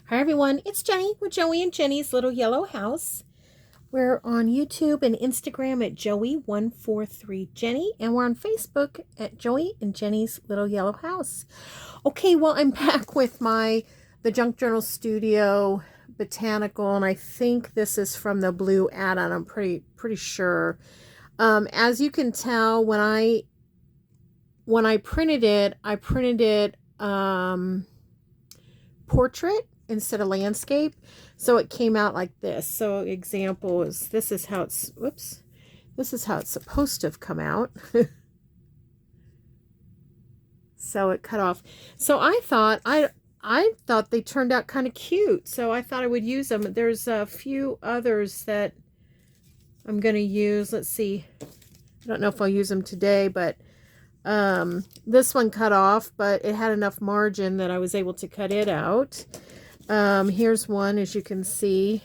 Hi everyone, it's Jenny with Joey and Jenny's Little Yellow House. We're on YouTube and Instagram at Joey143Jenny, and we're on Facebook at Joey and Jenny's Little Yellow House. Okay, well, I'm back with the Junk Journal Studio Botanical, and I think this is from the blue add-on. I'm pretty sure. As you can tell, when I printed it, I printed it portrait instead of landscape, so it came out like this. So example is, this is how it's supposed to have come out. So it cut off. So I thought they turned out kind of cute, so I thought I would use them. There's a few others that I'm going to use. Let's see, I don't know if I'll use them today, but this one cut off, but it had enough margin that I was able to cut it out. Here's one, as you can see.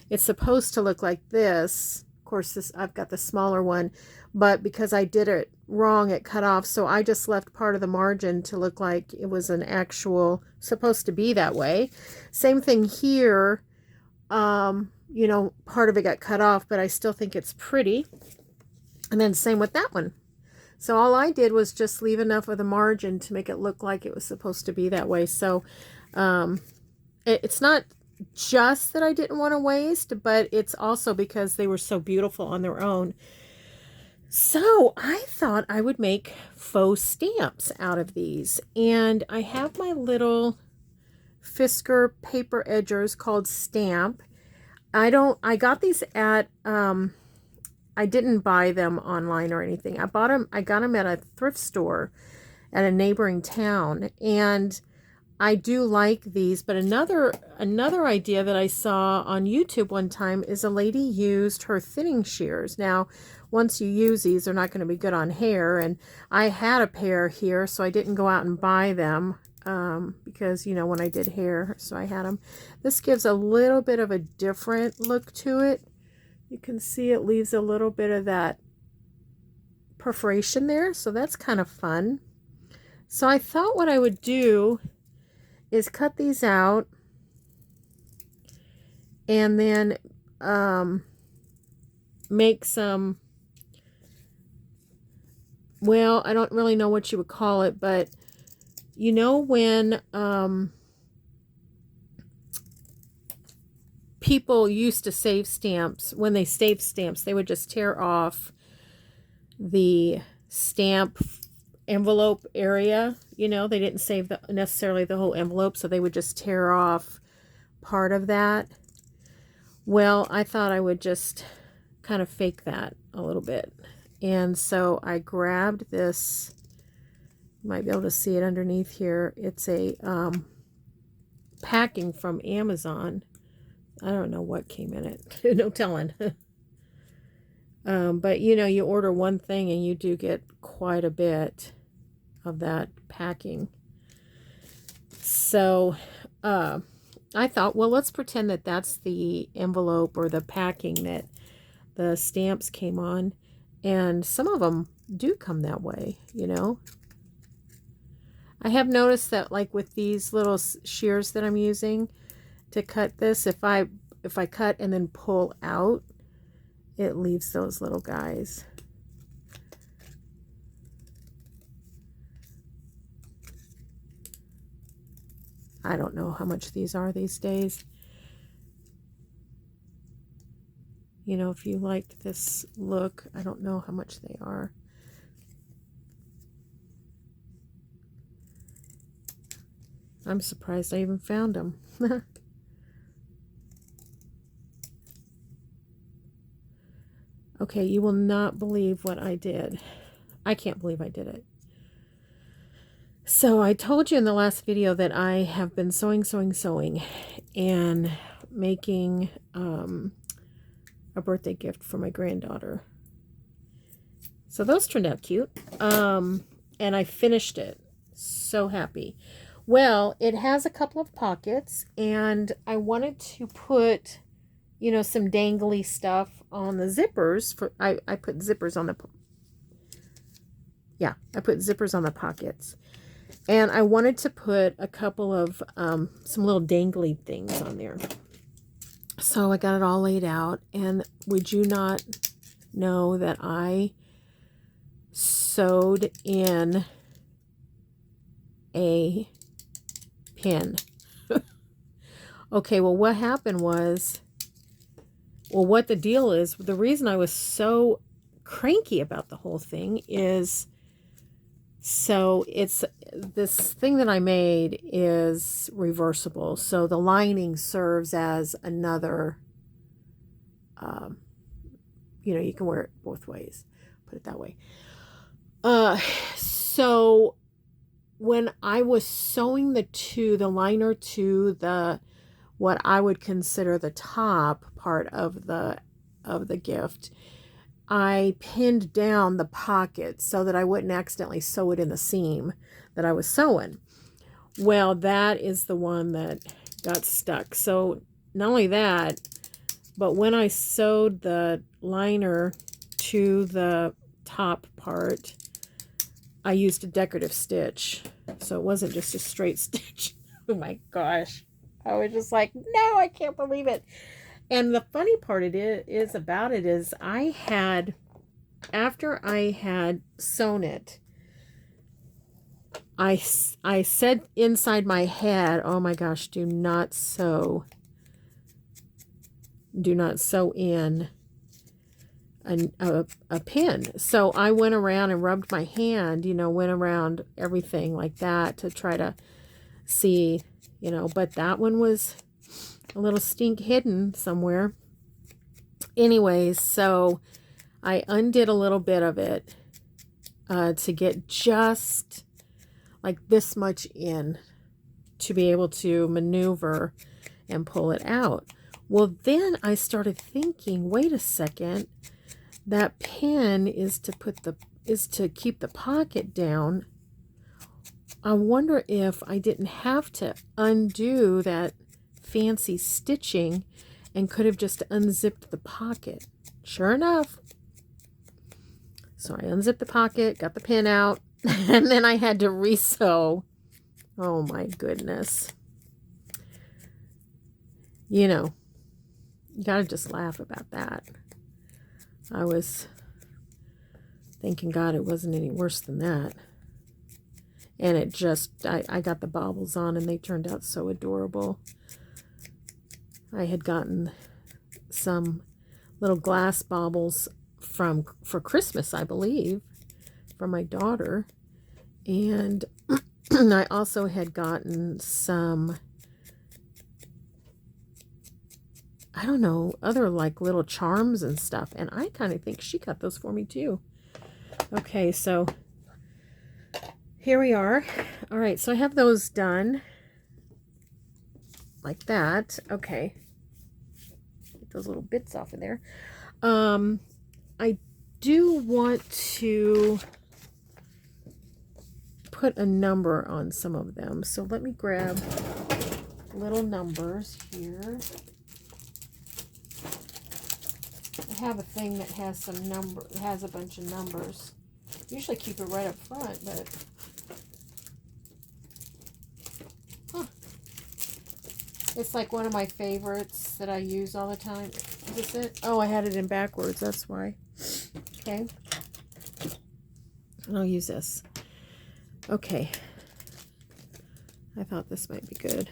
It's supposed to look like this. Of course, I've got the smaller one, but because I did it wrong, it cut off. So I just left part of the margin to look like it was an actual, supposed to be that way. Same thing here. You know, part of it got cut off, but I still think it's pretty. And then same with that one. So all I did was just leave enough of the margin to make it look like it was supposed to be that way. So it's not just that I didn't want to waste, but it's also because they were so beautiful on their own. So I thought I would make faux stamps out of these. And I have my little Fisker paper edgers called Stamp. I got these at, I didn't buy them online or anything. I got them at a thrift store at a neighboring town, and I do like these. But another idea that I saw on YouTube one time is a lady used her thinning shears. Now, once you use these, they're not going to be good on hair, and I had a pair here, so I didn't go out and buy them because, you know, when I did hair, so I had them. This gives a little bit of a different look to it. You can see it leaves a little bit of that perforation there, so that's kind of fun. So I thought what I would do is cut these out and then make some, well, I don't really know what you would call it, but you know when people used to save stamps, when they saved stamps, they would just tear off the stamp envelope area. You know, they didn't save necessarily the whole envelope, so they would just tear off part of that. Well, I thought I would just kind of fake that a little bit. And so I grabbed this, you might be able to see it underneath here. It's a packing from Amazon. I don't know what came in it. No telling. But, you know, you order one thing and you do get quite a bit of that packing. So I thought, well, let's pretend that that's the envelope or the packing that the stamps came on. And some of them do come that way, you know. I have noticed that, like with these little shears that I'm using to cut this, if I cut and then pull out, it leaves those little guys. I don't know how much these are these days. You know, if you liked this look, I don't know how much they are. I'm surprised I even found them. Okay, you will not believe what I did. I can't believe I did it. So I told you in the last video that I have been sewing, and making a birthday gift for my granddaughter. So those turned out cute. And I finished it. So happy. Well, it has a couple of pockets, and I wanted to put, you know, some dangly stuff on the zippers. I put zippers on the, I put zippers on the pockets. And I wanted to put a couple of some little dangly things on there. So I got it all laid out. And would you not know that I sewed in a pin? Okay, well, what happened was, well, what the deal is, the reason I was so cranky about the whole thing is, so it's this thing that I made is reversible. So the lining serves as another, you know, you can wear it both ways, put it that way. So when I was sewing the liner to the, what I would consider the top part of the gift, I pinned down the pocket so that I wouldn't accidentally sew it in the seam that I was sewing. Well, that is the one that got stuck. So not only that, but when I sewed the liner to the top part, I used a decorative stitch. So it wasn't just a straight stitch. Oh my gosh. I was just like, no, I can't believe it. And the funny part about it is I had, after I had sewn it, I said inside my head, oh my gosh, do not sew in a pin. So I went around and rubbed my hand, you know, went around everything like that to try to see, you know, but that one was a little stink hidden somewhere. Anyways, so I undid a little bit of it to get just like this much in to be able to maneuver and pull it out. Well, then I started thinking, wait a second, that pin is to keep the pocket down. I wonder if I didn't have to undo that fancy stitching and could have just unzipped the pocket. Sure enough. So I unzipped the pocket, got the pin out, and then I had to resew. Oh my goodness. You know, you gotta just laugh about that. I was thanking God it wasn't any worse than that. And it just, I got the baubles on and they turned out so adorable. I had gotten some little glass baubles for Christmas, I believe, from my daughter. And I also had gotten some, I don't know, other like little charms and stuff. And I kind of think she got those for me too. Okay, so here we are. All right, so I have those done like that. Okay. Get those little bits off of there. I do want to put a number on some of them. So let me grab little numbers here. I have a thing that has some has a bunch of numbers. Usually keep it right up front, but it's like one of my favorites that I use all the time. Is this it? Oh, I had it in backwards. That's why. Okay. I'll use this. Okay. I thought this might be good.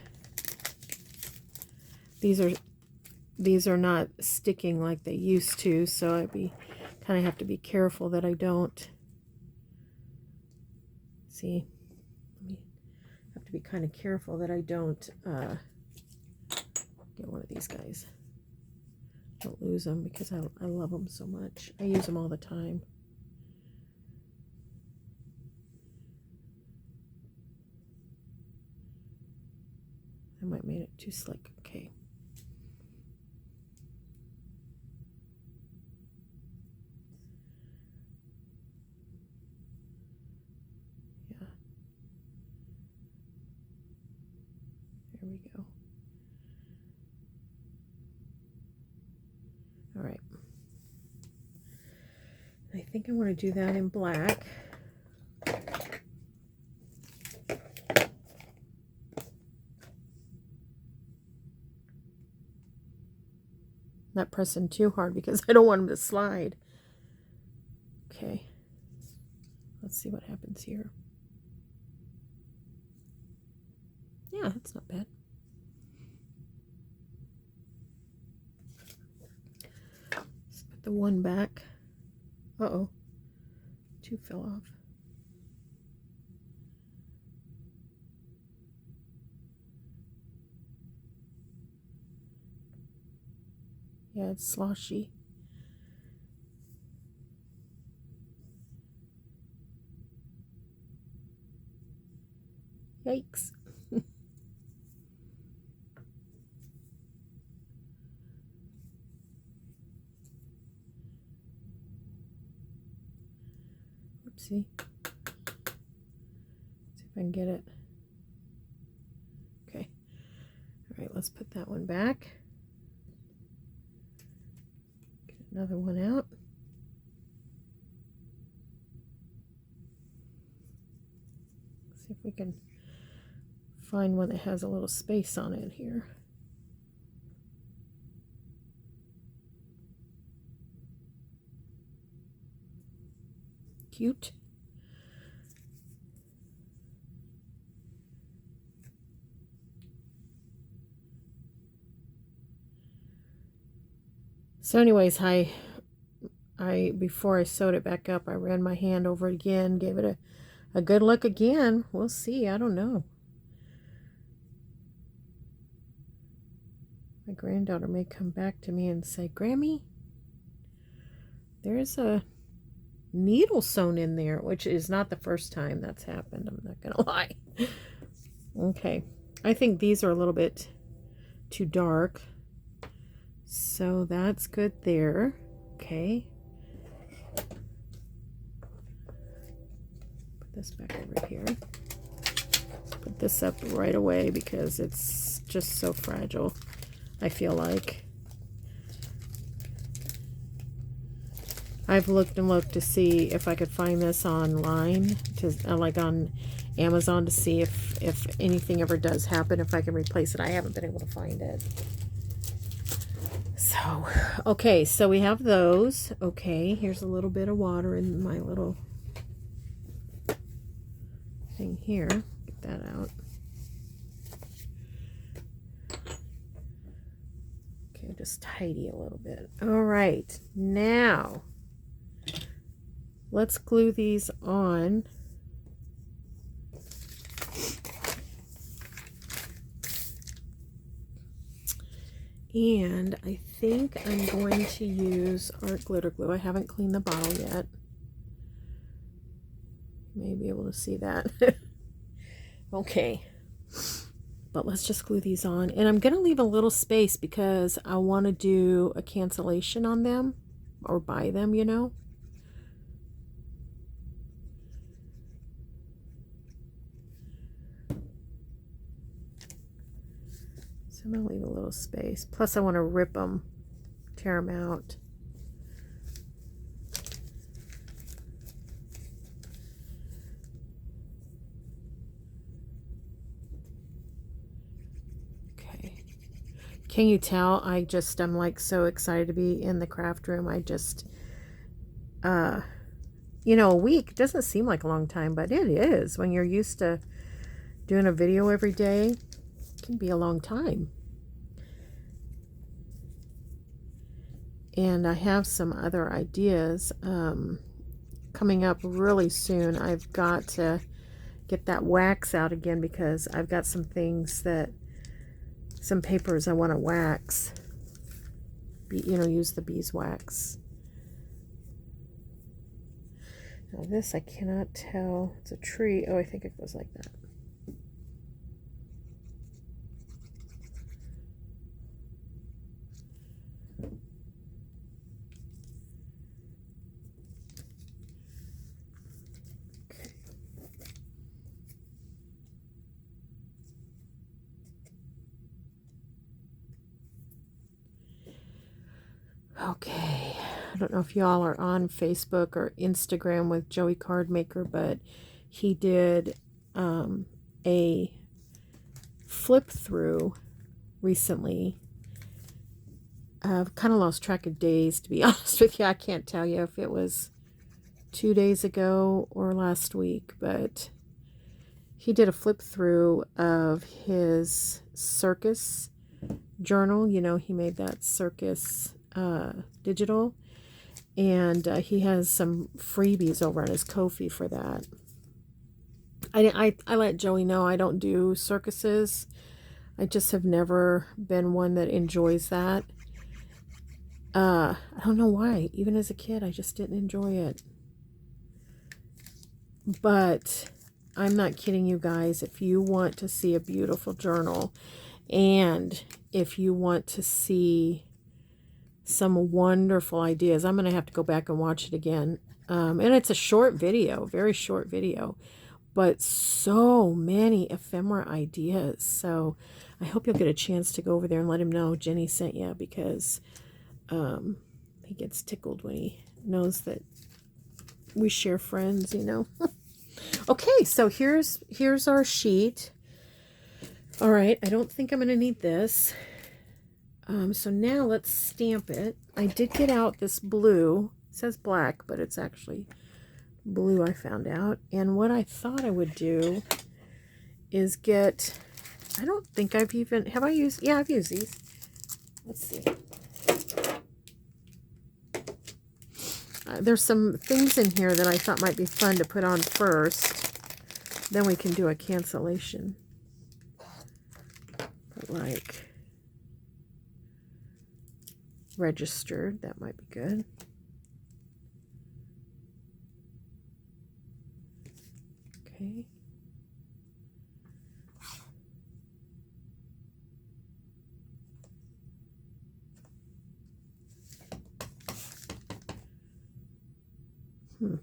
These are not sticking like they used to, so I kind of have to be careful that I don't. See, I have to be kind of careful that I don't get one of these guys. Don't lose them because I love them so much. I use them all the time. I might have made it too slick. Okay. Yeah. There we go. All right. I think I want to do that in black. Not pressing too hard because I don't want them to slide. Okay. Let's see what happens here. Yeah, that's not bad. Let's put the one back. Uh-oh. Two fell off. Yeah, it's sloshy. Yikes. Oopsie. See if I can get it. Okay. All right, let's put that one back. Get another one out. See if we can find one that has a little space on it here. Cute. So anyways, I before I sewed it back up, I ran my hand over it again, gave it a good look again. We'll see. I don't know. My granddaughter may come back to me and say, Grammy, there's a needle sewn in there, which is not the first time that's happened. I'm not gonna lie. Okay, I think these are a little bit too dark, so that's good there. Okay, put this back over here. Put this up right away because it's just so fragile, I feel like. I've looked and looked to see if I could find this online, to like on Amazon, to see if anything ever does happen, if I can replace it. I haven't been able to find it. So, okay, so we have those. Okay, here's a little bit of water in my little thing here. Get that out. Okay, just tidy a little bit. All right, now let's glue these on. And I think I'm going to use art glitter glue. I haven't cleaned the bottle yet. You may be able to see that. Okay. But let's just glue these on. And I'm going to leave a little space because I want to do a cancellation on them, or buy them, you know. I'm going to leave a little space. Plus I want to rip them, tear them out. Okay. Can you tell? I'm like so excited to be in the craft room. I just, you know, a week doesn't seem like a long time, but it is. When you're used to doing a video every day, it can be a long time. And I have some other ideas coming up really soon. I've got to get that wax out again because I've got some things some papers I want to wax. You know, use the beeswax. Now this, I cannot tell. It's a tree. Oh, I think it goes like that. Okay, I don't know if y'all are on Facebook or Instagram with Joey Cardmaker, but he did a flip through recently I've kind of lost track of days, to be honest with you. I can't tell you if it was 2 days ago or last week, but he did a flip through of his circus journal. You know, he made that circus digital, and he has some freebies over on his Ko-fi for that. I let Joey know I don't do circuses. I just have never been one that enjoys that. I don't know why. Even as a kid, I just didn't enjoy it. But I'm not kidding you guys. If you want to see a beautiful journal, and if you want to see some wonderful ideas, I'm going to have to go back and watch it again. And it's a short video, very short video, but so many ephemera ideas. So I hope you'll get a chance to go over there and let him know Jenny sent you, because he gets tickled when he knows that we share friends, you know. Okay, so here's our sheet. All right, I don't think I'm going to need this. So now let's stamp it. I did get out this blue. It says black, but it's actually blue, I found out. And what I thought I would do is get, I don't think I've even, have I used, yeah, I've used these. Let's see. There's some things in here that I thought might be fun to put on first. Then we can do a cancellation. But like registered, that might be good. Okay.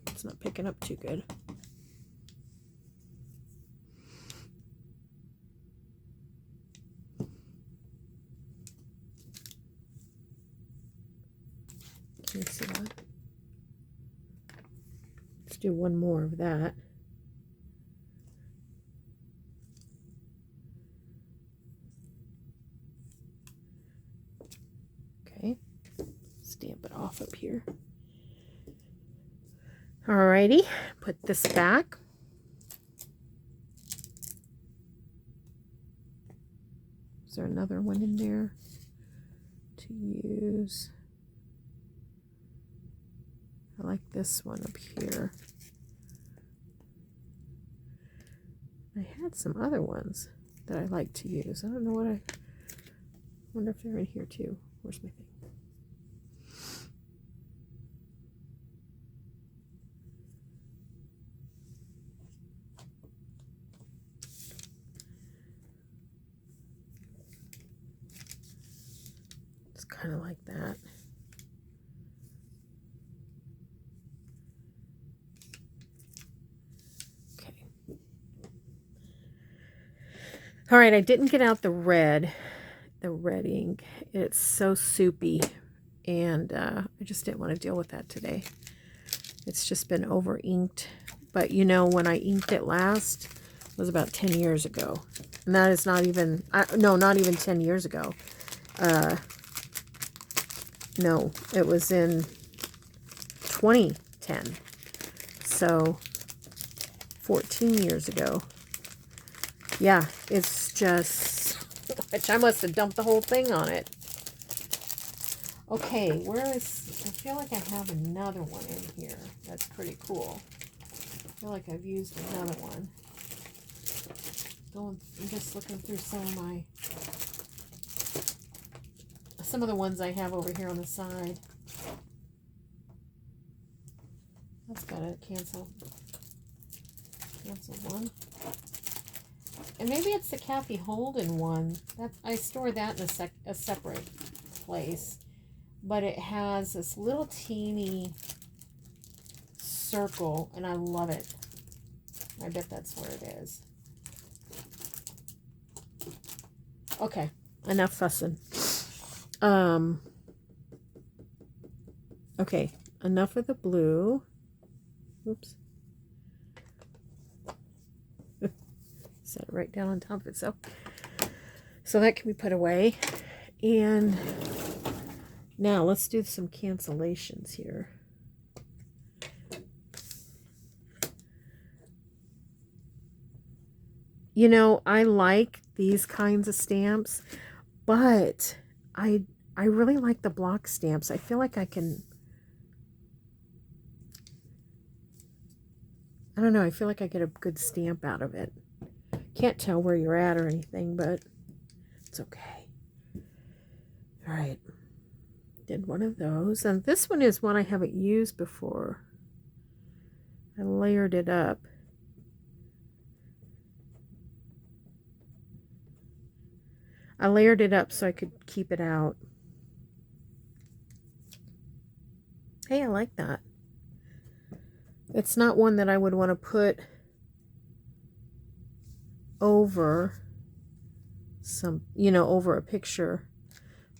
It's not picking up too good. Can you see that? Let's do one more of that. Okay. Stamp it off up here. Alrighty, put this back. Is there another one in there to use? I like this one up here. I had some other ones that I like to use. I don't know what I wonder if they're in here too. Where's my thing? Kind of like that. Okay. All right, I didn't get out the red ink. It's so soupy, and I just didn't want to deal with that today. It's just been over inked. But you know, when I inked it last, it was about 10 years ago. And that is not even, no, not even 10 years ago. No, it was in 2010. So 14 years ago. Yeah, it's just, which I must have dumped the whole thing on it. Okay, where is, I feel like I have another one in here. That's pretty cool. I feel like I've used another one. I'm just looking through some of the ones I have over here on the side. That's got to cancel one. And maybe it's the Kathy Holden one. I store that in a separate place. But it has this little teeny circle, and I love it. I bet that's where it is. Okay, enough fussing. Okay, enough of the blue. Oops. Set it right down on top of it. So that can be put away. And Now let's do some cancellations here. You know, I like these kinds of stamps, but I really like the block stamps. I feel like I can, I don't know, I feel like I get a good stamp out of it. Can't tell where you're at or anything, but it's okay. All right, did one of those. And this one is one I haven't used before. I layered it up. I layered it up so I could keep it out. Hey, I like that. It's not one that I would want to put over some, you know, over a picture.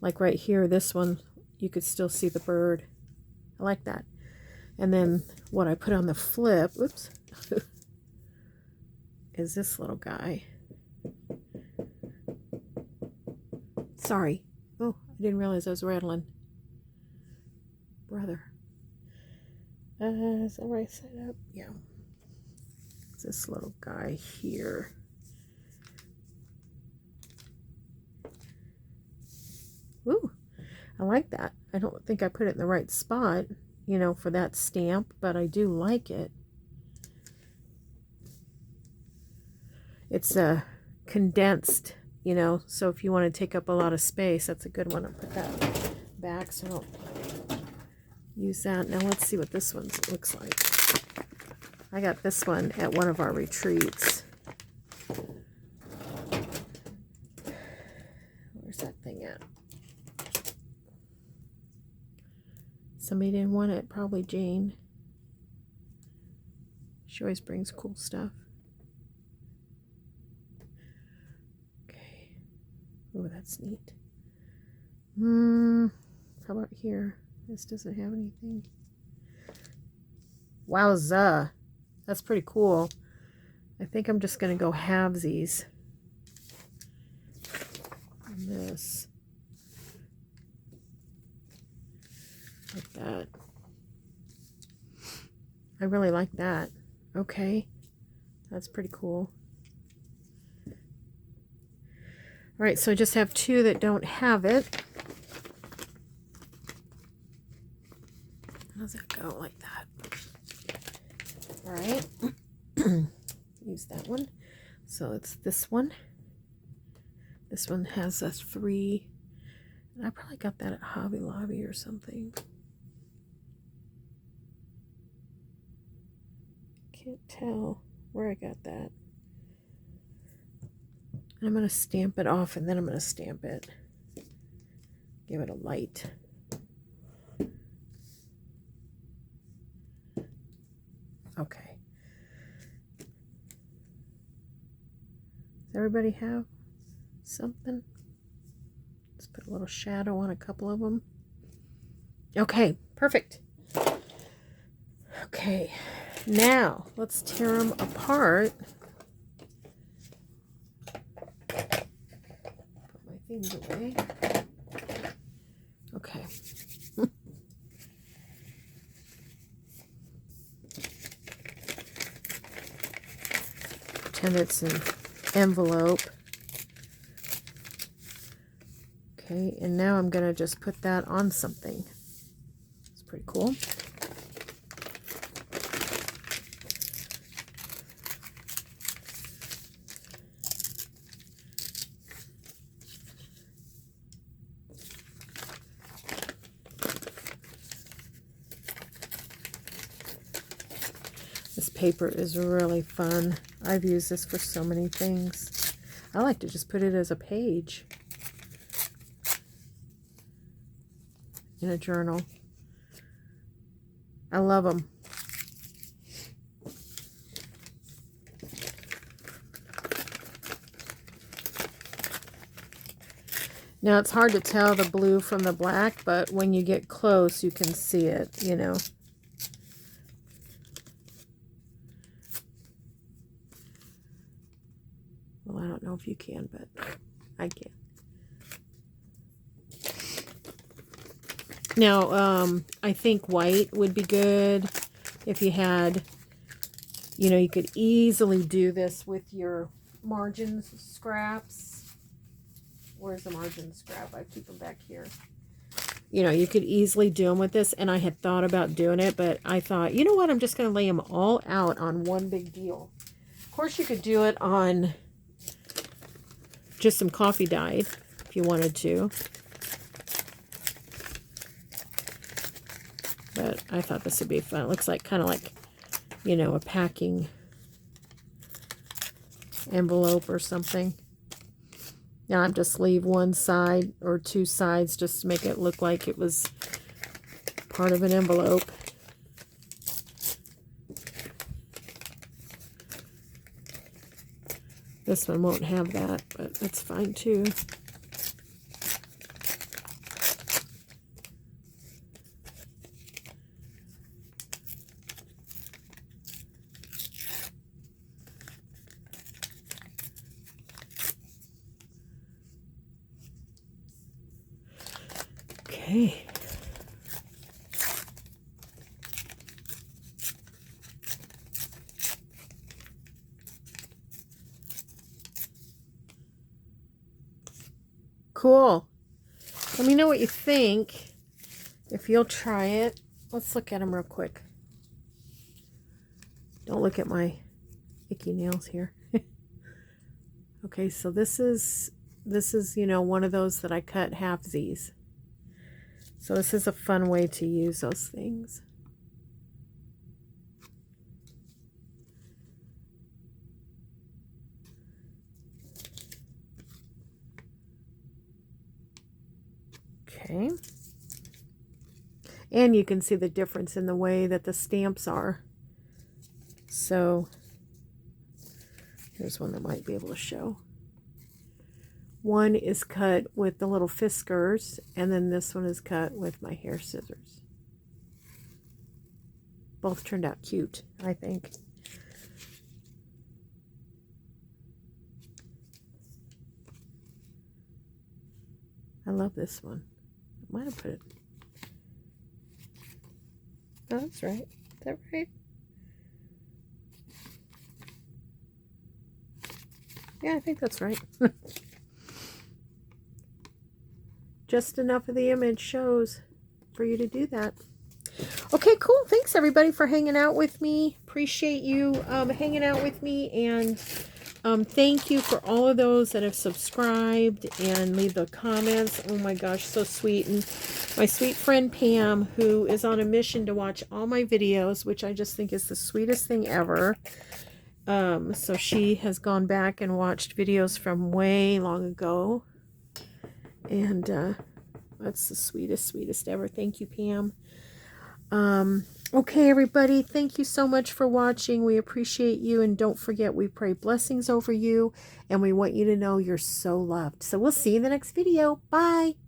Like right here, this one, you could still see the bird. I like that. And then what I put on the flip, oops, is this little guy. Sorry. Oh, I didn't realize I was rattling. Brother. Is that right side up? Yeah. It's this little guy here. Ooh, I like that. I don't think I put it in the right spot, you know, for that stamp, but I do like it. It's a condensed, you know, so if you want to take up a lot of space, that's a good one. I'll put that back so I don't use that. Now let's see what this one looks like. I got this one at one of our retreats. Where's that thing at? Somebody didn't want it, probably Jane. She always brings cool stuff. Okay. Oh, that's neat. How about here? This doesn't have anything. Wowza. That's pretty cool. I think I'm just going to go halvesies on this. Like that. I really like that. Okay. That's pretty cool. Alright, so I just have two that don't have it. How does that go? Like that. Alright. Use that one. So it's this one. This one has a 3. I probably got that at Hobby Lobby or something. Can't tell where I got that. And I'm going to stamp it off, and then I'm going to stamp it. Give it a light. Okay. Does everybody have something? Let's put a little shadow on a couple of them. Okay, perfect. Okay, now let's tear them apart. Put my things away. Okay. Pretend it's an envelope. Okay, and now I'm going to just put that on something. It's pretty cool. This paper is really fun. I've used this for so many things. I like to just put it as a page in a journal. I love them. Now it's hard to tell the blue from the black, but when you get close, you can see it, you know. Well, I don't know if you can, but I can. Now, I think white would be good if you had, you know, you could easily do this with your margins scraps. Where's the margin scrap? I keep them back here. You know, you could easily do them with this, and I had thought about doing it, but I thought, you know what, I'm just going to lay them all out on one big deal. Of course, you could do it on just some coffee dyed if you wanted to. But I thought this would be fun. It looks like kind of like, you know, a packing envelope or something. Now I'm just leave one side or two sides just to make it look like it was part of an envelope. This one won't have that, but that's fine too. Okay. Cool. Let me know what you think. If you'll try it. Let's look at them real quick. Don't look at my icky nails here. Okay, so this is, you know, one of those that I cut halfsies. So this is a fun way to use those things. Okay. And you can see the difference in the way that the stamps are. So here's one that might be able to show. One is cut with the little Fiskars, and then this one is cut with my hair scissors. Both turned out cute, I think. I love this one. I might have put it. Oh, that's right. Is that right? Yeah, I think that's right. Just enough of the image shows for you to do that. Okay, cool. Thanks everybody for hanging out with me. Appreciate you hanging out with me, and thank you for all of those that have subscribed and leave the comments. Oh my gosh, so sweet. And my sweet friend Pam, who is on a mission to watch all my videos, which I just think is the sweetest thing ever. So she has gone back and watched videos from way long ago. And that's the sweetest ever. Thank you, Pam. Okay, everybody, thank you so much for watching. We appreciate you, and don't forget, we pray blessings over you, and we want you to know you're so loved. So we'll see you in the next video. Bye.